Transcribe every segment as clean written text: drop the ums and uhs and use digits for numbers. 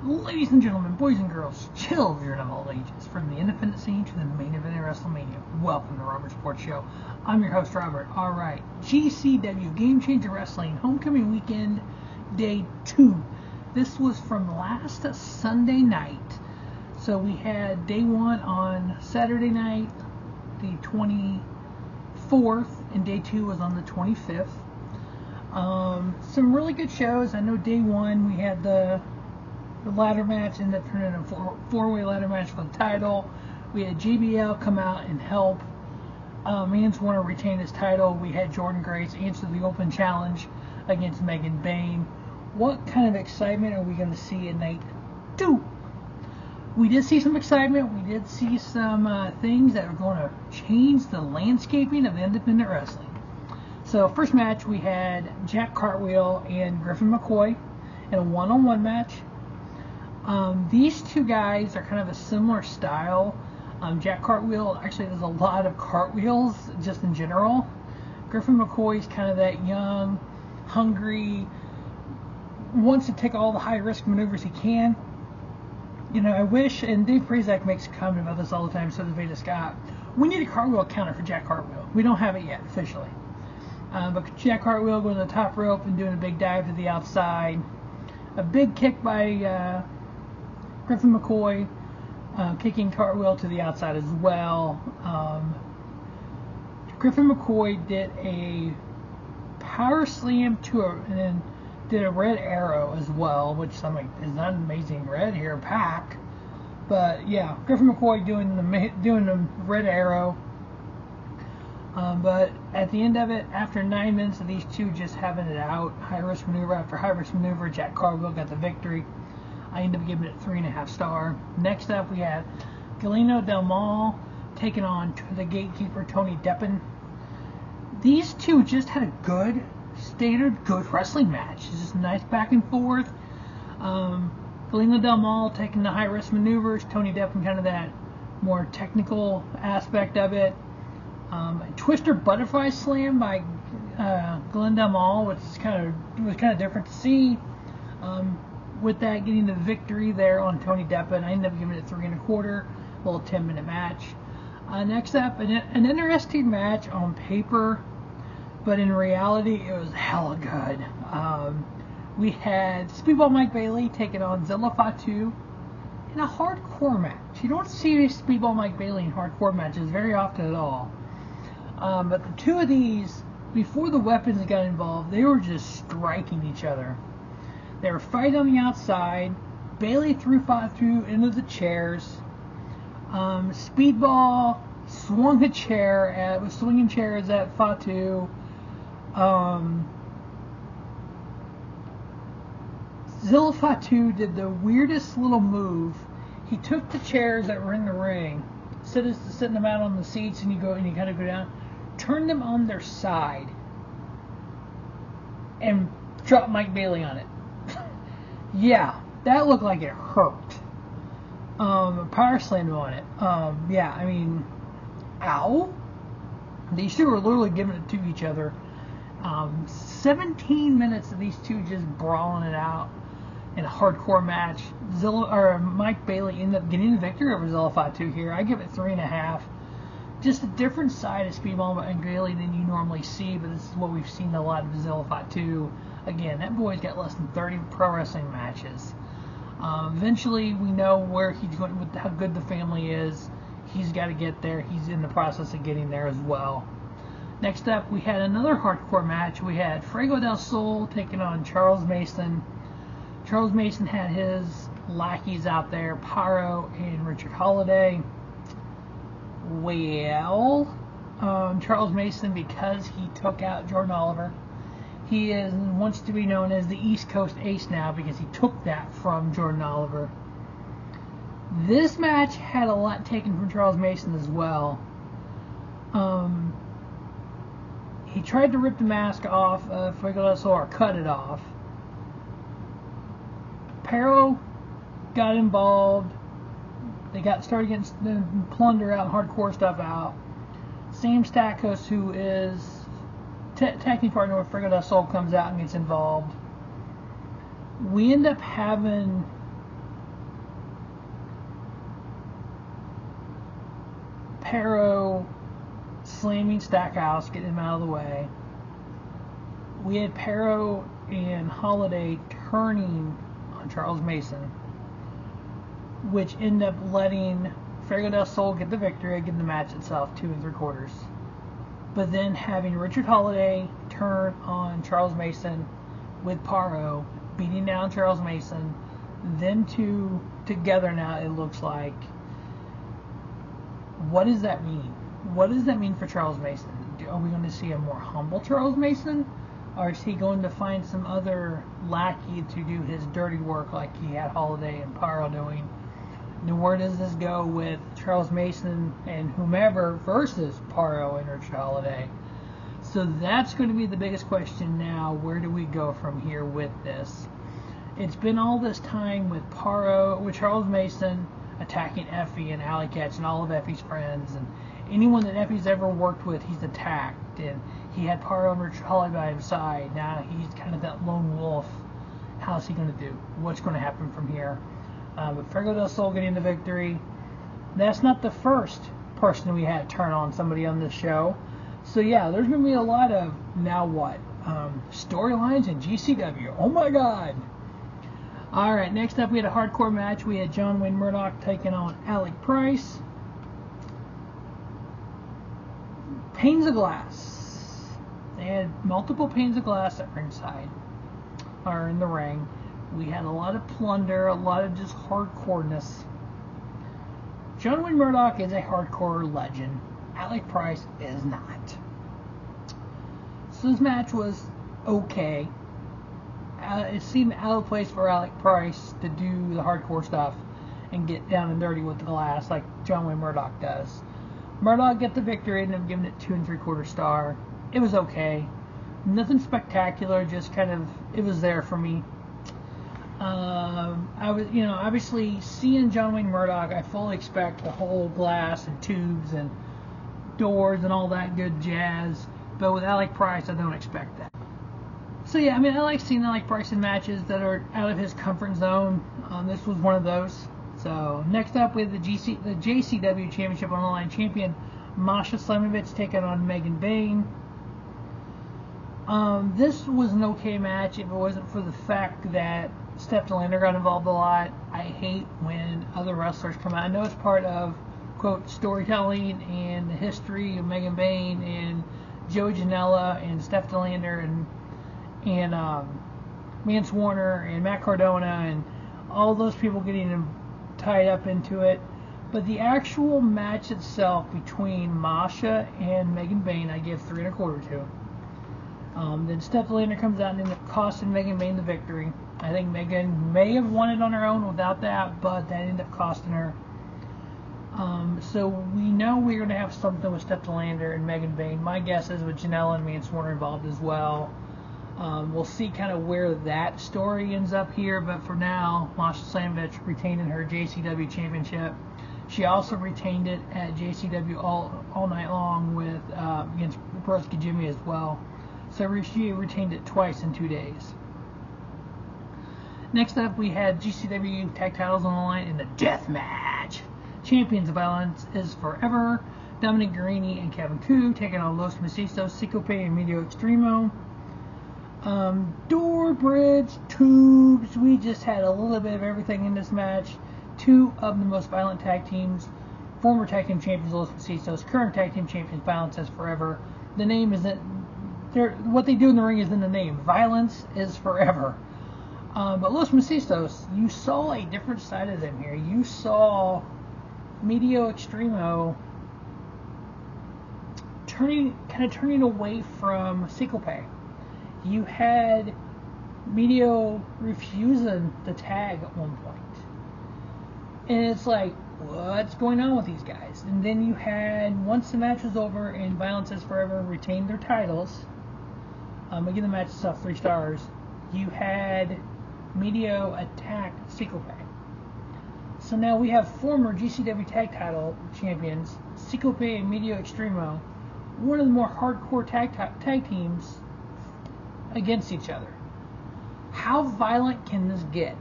Ladies and gentlemen, boys and girls, children of all ages, from the independent scene to the main event of WrestleMania, welcome to Robert Sports Show. I'm your host, Robert. Alright, GCW Game Changer Wrestling Homecoming Weekend, Day 2. This was from last Sunday night. So we had Day 1 on Saturday night, the 24th, and Day 2 was on the 25th. Some really good shows. I know Day 1 we had the ladder match, ended up turning into a four-way ladder match for the title. We had JBL come out and help Mans Warner retain his title. We had Jordan Grace answer the open challenge against Megan Bayne. What kind of excitement are we going to see in night 2? We did see some excitement. We did see some things that are going to change the landscaping of independent wrestling. So first match we had Jack Cartwheel and Griffin McCoy in a one-on-one match. These two guys are kind of a similar style. Jack Cartwheel actually does a lot of cartwheels just in general. Griffin McCoy's kind of that young, hungry, wants to take all the high-risk maneuvers he can. You know, I wish, and Dave Prazak makes a comment about this all the time, so does Veda Scott. We need a cartwheel counter for Jack Cartwheel. We don't have it yet, officially. But Jack Cartwheel going to the top rope and doing a big dive to the outside. A big kick by Griffin McCoy, kicking Cartwheel to the outside as well. Griffin McCoy did a power slam and then did a red arrow as well, which I'm like, is not an amazing red here, pack. But yeah, Griffin McCoy doing the red arrow. But at the end of it, after 9 minutes of these two just having it out, high risk maneuver after high risk maneuver, Jack Cartwheel got the victory. I ended up giving it 3.5 stars. Next up, we had Galeno Del Mal taking on the gatekeeper, Tony Deppen. These two just had a good, standard, good wrestling match. It's just nice back and forth. Galeno Del Mal taking the high-risk maneuvers. Tony Deppen kind of that more technical aspect of it. A twister butterfly slam by Galeno Del Mal, which was kind of different to see. With that, getting the victory there on Tony Deppen. I ended up giving it 3.25, a little 10-minute match. Next up, an interesting match on paper, but in reality, it was hella good. We had Speedball Mike Bailey taking on Zilla Fatu in a hardcore match. You don't see Speedball Mike Bailey in hardcore matches very often at all. But the two of these, before the weapons got involved, they were just striking each other. They were fighting on the outside. Bailey threw Fatu into the chairs. Speedball swung a chair was swinging chairs at Fatu. Zilla Fatu did the weirdest little move. He took the chairs that were in the ring, sitting them out on the seats, and you kind of go down, turned them on their side, and dropped Mike Bailey on it. Yeah, that looked like it hurt. Power slammed on it. Yeah, I mean, ow. These two were literally giving it to each other. 17 minutes of these two just brawling it out in a hardcore match. Mike Bailey ended up getting the victory over Zilla Fatu here. I give it 3.5. Just a different side of Speedball and Bailey than you normally see, but this is what we've seen a lot of Zilla Fatu. Again, that boy's got less than 30 pro wrestling matches. Eventually, we know where he's going, with how good the family is. He's got to get there. He's in the process of getting there as well. Next up, we had another hardcore match. We had Fuego del Sol taking on Charles Mason. Charles Mason had his lackeys out there, Parrow and Richard Holliday. Well, Charles Mason, because he took out Jordan Oliver, he wants to be known as the East Coast Ace now because he took that from Jordan Oliver. This match had a lot taken from Charles Mason as well. He tried to rip the mask off Fuego del Sol, or cut it off. Parrow got involved. They started getting the plunder out, hardcore stuff out. Sam Stackhouse, who is tag team partner with Fuego del Sol, comes out and gets involved. We end up having Parrow slamming Stackhouse, getting him out of the way. We had Parrow and Holliday turning on Charles Mason, which ended up letting Fuego del Sol get the victory, getting the match itself 2 3/4. But then having Richard Holliday turn on Charles Mason with Parrow, beating down Charles Mason, them two together now, it looks like. What does that mean? What does that mean for Charles Mason? Are we going to see a more humble Charles Mason? Or is he going to find some other lackey to do his dirty work like he had Holliday and Parrow doing? And where does this go with Charles Mason and whomever versus Parrow and Richard Holliday? So that's going to be the biggest question now. Where do we go from here with this? It's been all this time with Parrow, with Charles Mason attacking Effie and Alec and all of Effie's friends, and anyone that Effie's ever worked with, he's attacked. And he had Parrow and Richard Holliday by his side. Now he's kind of that lone wolf. How's he going to do? What's going to happen from here? But Fuego del Sol getting the victory. That's not the first person we had turn on somebody on this show. So yeah, there's going to be a lot of now what? Storylines in GCW. Oh my God. Alright, next up we had a hardcore match. We had John Wayne Murdoch taking on Alec Price. Panes of glass. They had multiple panes of glass at ringside, or in the ring. We had a lot of plunder, a lot of just hardcoreness. John Wayne Murdoch is a hardcore legend. Alec Price is not. So this match was okay. It seemed out of place for Alec Price to do the hardcore stuff and get down and dirty with the glass like John Wayne Murdoch does. Murdoch get the victory, ended up giving it 2 3/4 star. It was okay. Nothing spectacular, just kind of, it was there for me. I was, obviously seeing John Wayne Murdoch, I fully expect the whole glass and tubes and doors and all that good jazz. But with Alec Price, I don't expect that. So yeah, I like seeing Alec Price in matches that are out of his comfort zone. This was one of those. So next up, we have the JCW Championship on the line. Champion Masha Slamovich taking on Megan Bayne. This was an okay match if it wasn't for the fact that Steph DeLander got involved a lot. I hate when other wrestlers come out. I know it's part of, quote, storytelling and the history of Megan Bayne and Joey Janela and Steph DeLander and Mance Warner and Matt Cardona and all those people getting tied up into it. But the actual match itself between Masha and Megan Bayne, I give 3 1/4 to. Then Steph DeLander comes out and ends up costing Megan Bayne the victory. I think Megan may have won it on her own without that, but that ended up costing her. So we know we're going to have something with Steph DeLander and Megan Bayne. My guess is with Janela and Mance Warner involved as well. We'll see kind of where that story ends up here, but for now, Masha Slamovich retaining her JCW championship. She also retained it at JCW all night long with against Broski Jimmy as well. So she retained it twice in 2 days. Next up, we had GCW tag titles on the line in the death match. Champions of Violence is Forever. Dominic, Garrini, and Kevin Krew taking on Los Macizos, Ciclope, and Miedo Extremo. Door, bridge, tubes. We just had a little bit of everything in this match. 2 of the most violent tag teams. Former tag team champions Los Macizos. Current tag team champions Violence is Forever. The name isn't... What they do in the ring is in the name. Violence is Forever. But Los Macizos, you saw a different side of them here. You saw Miedo Extremo turning away from Ciclope. You had Miedo refusing the tag at one point. And it's like, what's going on with these guys? And then you had, once the match was over and Violence is Forever retained their titles, again the match itself 3 stars, you had Miedo attack Ciclope. So now we have former GCW tag title champions, Ciclope and Miedo Extremo, one of the more hardcore tag teams against each other. How violent can this get?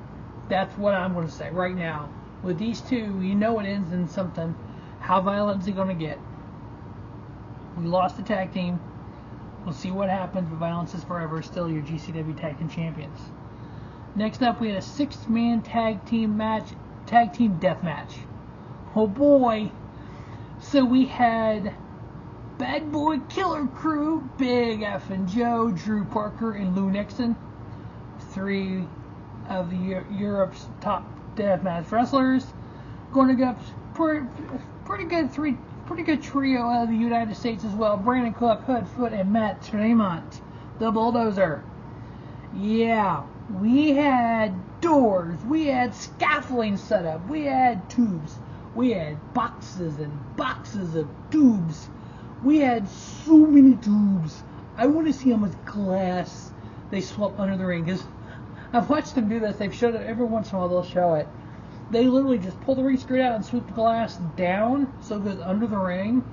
That's what I'm going to say right now. With these two, you know it ends in something. How violent is it going to get? We lost the tag team. We'll see what happens, but Violence is Forever is still your GCW Tag Team Champions. Next up, we had a 6-man tag team death match. Oh boy. So we had Bad Boy Killer Krew, Big F and Joe, Drew Parker, and Lou Nixon. 3 of the Europe's top deathmatch wrestlers. Going against pretty good trio out of the United States as well. Brandon Cook, Hoodfoot, and Matt Tremont, the Bulldozer. Yeah, we had doors, we had scaffolding set up, we had tubes, we had boxes and boxes of tubes. We had so many tubes. I want to see how much glass they swap under the ring, because I've watched them do this. They've showed it every once in a while. They'll show it. They literally just pull the ring straight out and swoop the glass down so it goes under the ring.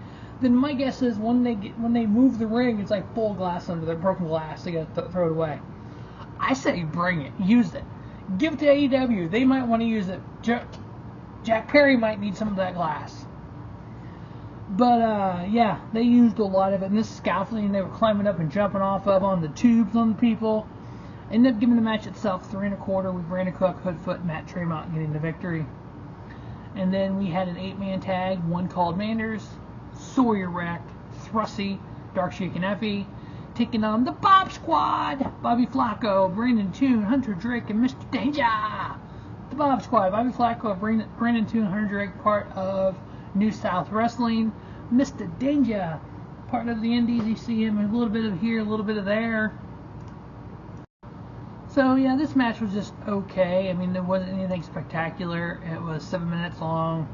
Then my guess is when they move the ring, it's like full glass under the broken glass. They got to throw it away. I say bring it, use it, give it to AEW. They might want to use it. Jack Perry might need some of that glass. But yeah, they used a lot of it. And this scaffolding, they were climbing up and jumping off of on the tubes on the people. Ended up giving the match itself 3 1/4 with Brandon Cook, Hoodfoot, and Matt Tremont getting the victory. And then we had an 8-man tag, one called Manders, Sawyer wrecked, Thrussy, Dark Sheik and Effie, taking on the Bob Squad, Bobby Flacco, Brandon Toon, Hunter Drake, and Mr. Danger. The Bob Squad, Bobby Flacco, Brandon Toon, Hunter Drake, part of New South Wrestling, Mr. Danger, part of the Indies. You see him a little bit of here, a little bit of there. So yeah, this match was just okay. I mean, there wasn't anything spectacular. It was 7 minutes long.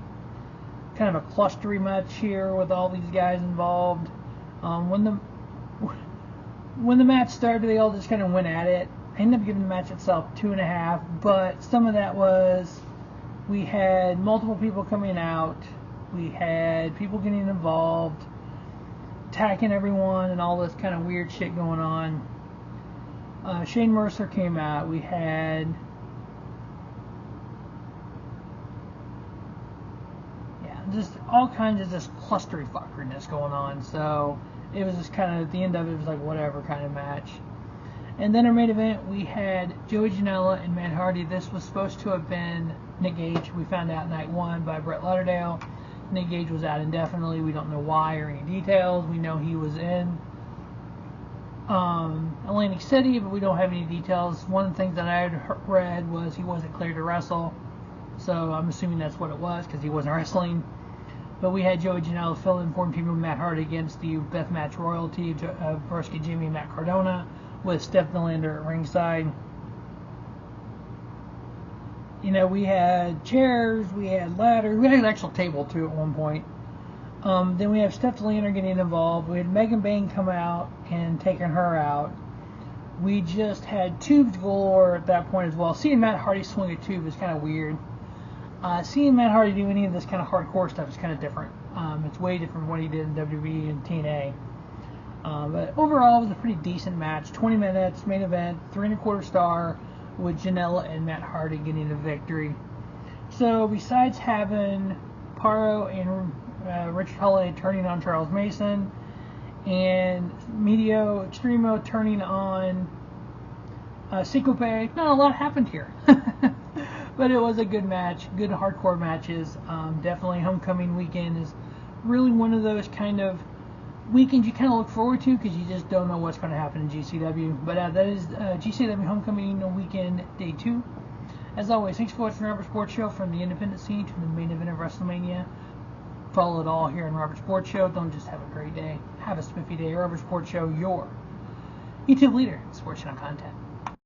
Kind of a clustery match here with all these guys involved. When the match started, they all just kind of went at it. I ended up giving the match itself 2.5, but some of that was we had multiple people coming out. We had people getting involved, attacking everyone, and all this kind of weird shit going on. Shane Mercer came out. We had just all kinds of just clusterfuckerness going on. So it was just kind of, at the end of it, it was like whatever kind of match. And then our main event, we had Joey Janela and Matt Hardy. This was supposed to have been Nick Gage. We found out night 1 by Brett Lauderdale. Nick Gage was out indefinitely. We don't know why or any details. We know he was in Atlantic City, but we don't have any details. One of the things that I had read was he wasn't cleared to wrestle, so I'm assuming that's what it was, because he wasn't wrestling. But we had Joey Janela fill in for people, Matt Hardy against the Deathmatch Royalty of Versky Jimmy and Matt Cardona, with Steph Nylander at ringside. You know, we had chairs, we had ladders, we had an actual table too at one point. Then we have Steph Nylander getting involved. We had Megan Bayne come out and taking her out. We just had tubes galore at that point as well. Seeing Matt Hardy swing a tube is kind of weird. Seeing Matt Hardy do any of this kind of hardcore stuff is kind of different. It's way different from what he did in WWE and TNA. But overall, it was a pretty decent match. 20 minutes, main event, 3 1/4 star, with Janela and Matt Hardy getting the victory. So besides having Parrow and Richard Holliday turning on Charles Mason, and Miedo, Extremo turning on Ciclope, not a lot happened here. But it was a good match, good hardcore matches. Definitely Homecoming weekend is really one of those kind of weekends you kind of look forward to, because you just don't know what's going to happen in GCW. But that is GCW Homecoming weekend, day 2. As always, thanks for watching the Robert Sports Show, from the independent scene to the main event of WrestleMania. Follow it all here on Robert Sports Show. Don't just have a great day, have a spiffy day. Robert Sports Show, your YouTube leader in sports channel content.